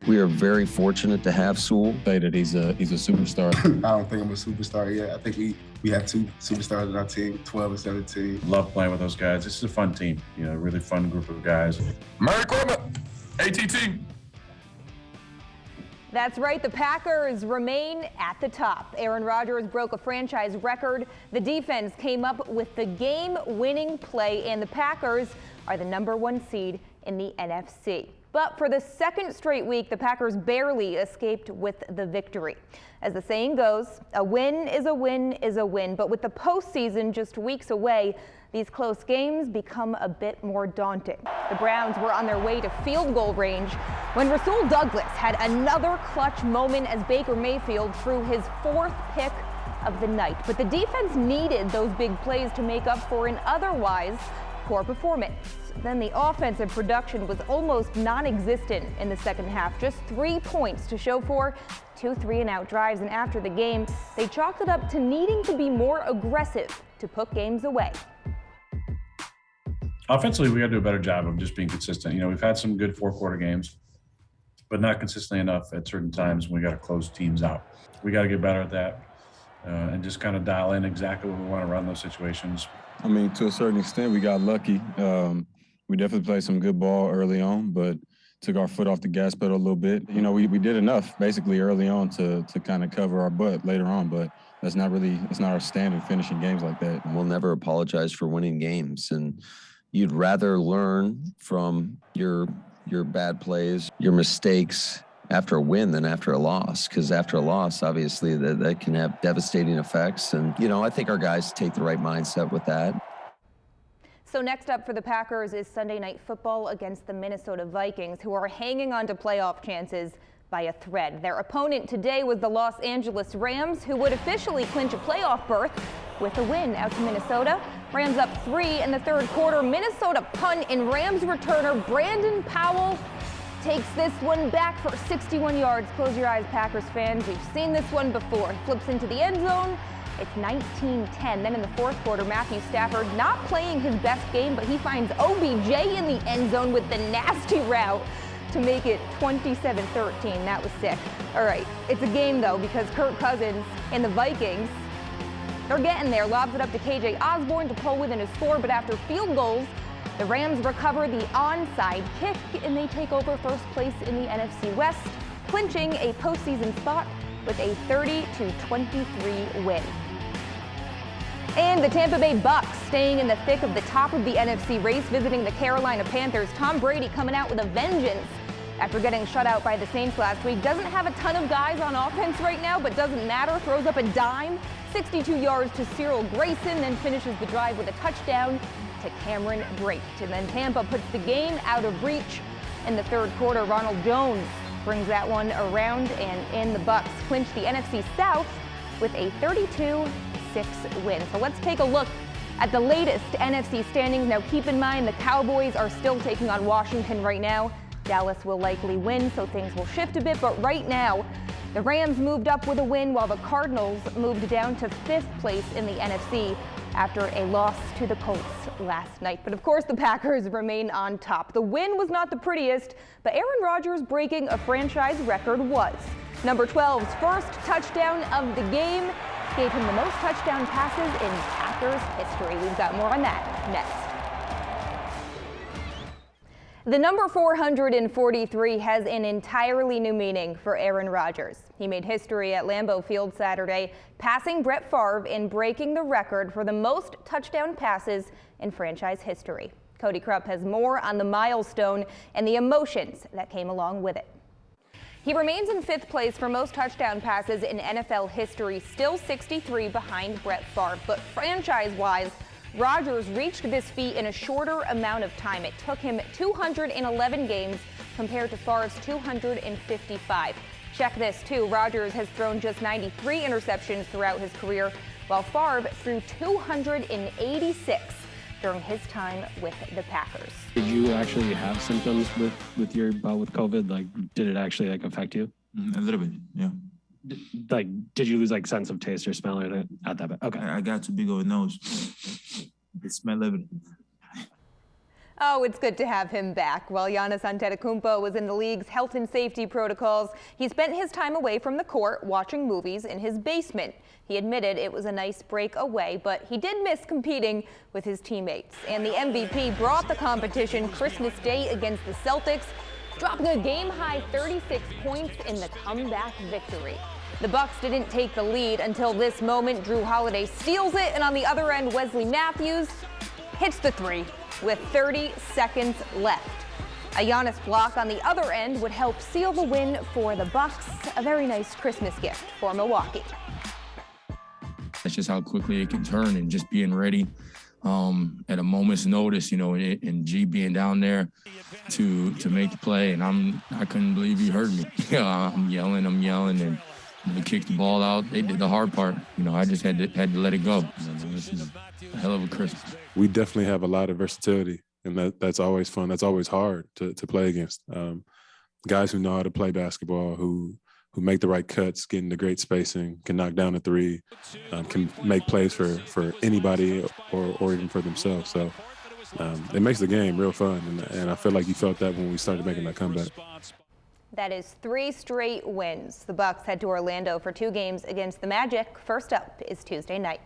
We are very fortunate to have Sewell. Say that he's a superstar. I don't think I'm a superstar yet. I think we have two superstars on our team, 12 and 17. Love playing with those guys. This is a fun team, a really fun group of guys. Merry Corbett, ATT. That's right, the Packers remain at the top. Aaron Rodgers broke a franchise record. The defense came up with the game-winning play, and the Packers are the #1 seed in the NFC. But for the second straight week, the Packers barely escaped with the victory. As the saying goes, a win is a win is a win. But with the postseason just weeks away, these close games become a bit more daunting. The Browns were on their way to field goal range when Rasul Douglas had another clutch moment as Baker Mayfield threw his 4th pick of the night. But the defense needed those big plays to make up for an otherwise poor performance. Then the offensive production was almost non-existent in the second half. Just 3 points to show for 2 3-and-out drives, and after the game, they chalked it up to needing to be more aggressive to put games away. Offensively, we got to do a better job of just being consistent. We've had some good fourth-quarter games, but not consistently enough at certain times when we got to close teams out. We got to get better at that and just kind of dial in exactly what we want to run those situations. I mean, to a certain extent, we got lucky. We definitely played some good ball early on, but took our foot off the gas pedal a little bit. We did enough basically early on to kind of cover our butt later on, but it's not our standard finishing games like that. We'll never apologize for winning games, and you'd rather learn from your bad plays, your mistakes after a win than after a loss, because after a loss, obviously, that can have devastating effects. And, I think our guys take the right mindset with that. So next up for the Packers is Sunday Night Football against the Minnesota Vikings, who are hanging on to playoff chances by a thread. Their opponent today was the Los Angeles Rams, who would officially clinch a playoff berth with a win out to Minnesota. Rams up 3 in the third quarter. Minnesota punt, and Rams returner Brandon Powell takes this one back for 61 yards. Close your eyes, Packers fans. We've seen this one before. He flips into the end zone. It's 19-10. Then in the fourth quarter, Matthew Stafford not playing his best game, but he finds OBJ in the end zone with the nasty route to make it 27-13. That was sick. All right, it's a game, though, because Kirk Cousins and the Vikings, they're getting there. Lobs it up to KJ Osborne to pull within a score, but after field goals, the Rams recover the onside kick, and they take over first place in the NFC West, clinching a postseason spot with a 30-23 win. And the Tampa Bay Bucks staying in the thick of the top of the NFC race, visiting the Carolina Panthers. Tom Brady coming out with a vengeance after getting shut out by the Saints last week. Doesn't have a ton of guys on offense right now, but doesn't matter. Throws up a dime, 62 yards to Cyril Grayson, then finishes the drive with a touchdown to Cameron Brate. And then Tampa puts the game out of reach in the third quarter. Ronald Jones brings that one around, and in the Bucks clinch the NFC South with a 32-6 win. So let's take a look at the latest NFC standings. Now keep in mind the Cowboys are still taking on Washington right now. Dallas will likely win, so things will shift a bit, but right now the Rams moved up with a win while the Cardinals moved down to 5th place in the NFC after a loss to the Colts last night. But of course the Packers remain on top. The win was not the prettiest, but Aaron Rodgers breaking a franchise record was. Number 12's first touchdown of the game gave him the most touchdown passes in Packers history. We've got more on that next. The number 443 has an entirely new meaning for Aaron Rodgers. He made history at Lambeau Field Saturday, passing Brett Favre and breaking the record for the most touchdown passes in franchise history. Cody Krupp has more on the milestone and the emotions that came along with it. He remains in 5th place for most touchdown passes in NFL history, still 63 behind Brett Favre. But franchise-wise, Rodgers reached this feat in a shorter amount of time. It took him 211 games compared to Favre's 255. Check this, too. Rodgers has thrown just 93 interceptions throughout his career, while Favre threw 286 during his time with the Packers. Did you actually have symptoms with your bout with COVID? Like, did it actually affect you? A little bit, yeah. Did you lose sense of taste or smell or anything at that? Okay. I got too big of a nose. I smell everything. Oh, it's good to have him back. While Giannis Antetokounmpo was in the league's health and safety protocols, he spent his time away from the court watching movies in his basement. He admitted it was a nice break away, but he did miss competing with his teammates. And the MVP brought the competition Christmas Day against the Celtics, dropping a game-high 36 points in the comeback victory. The Bucks didn't take the lead until this moment. Drew Holiday steals it, and on the other end, Wesley Matthews hits the three with 30 seconds left. A Giannis block on the other end would help seal the win for the Bucks. A very nice Christmas gift for Milwaukee. That's just how quickly it can turn, and just being ready at a moment's notice, you know, and G being down there to make the play. And I couldn't believe he heard me. I'm yelling, and we kicked the ball out. They did the hard part. You know, I just had to let it go. You know, this is a hell of a Christmas. We definitely have a lot of versatility, and that's always fun. That's always hard to play against. Guys who know how to play basketball, who make the right cuts, get into great spacing, can knock down a three, can make plays for anybody or even for themselves. So it makes the game real fun, and I feel like you felt that when we started making that comeback. That is 3 straight wins. The Bucks head to Orlando for 2 games against the Magic. First up is Tuesday night.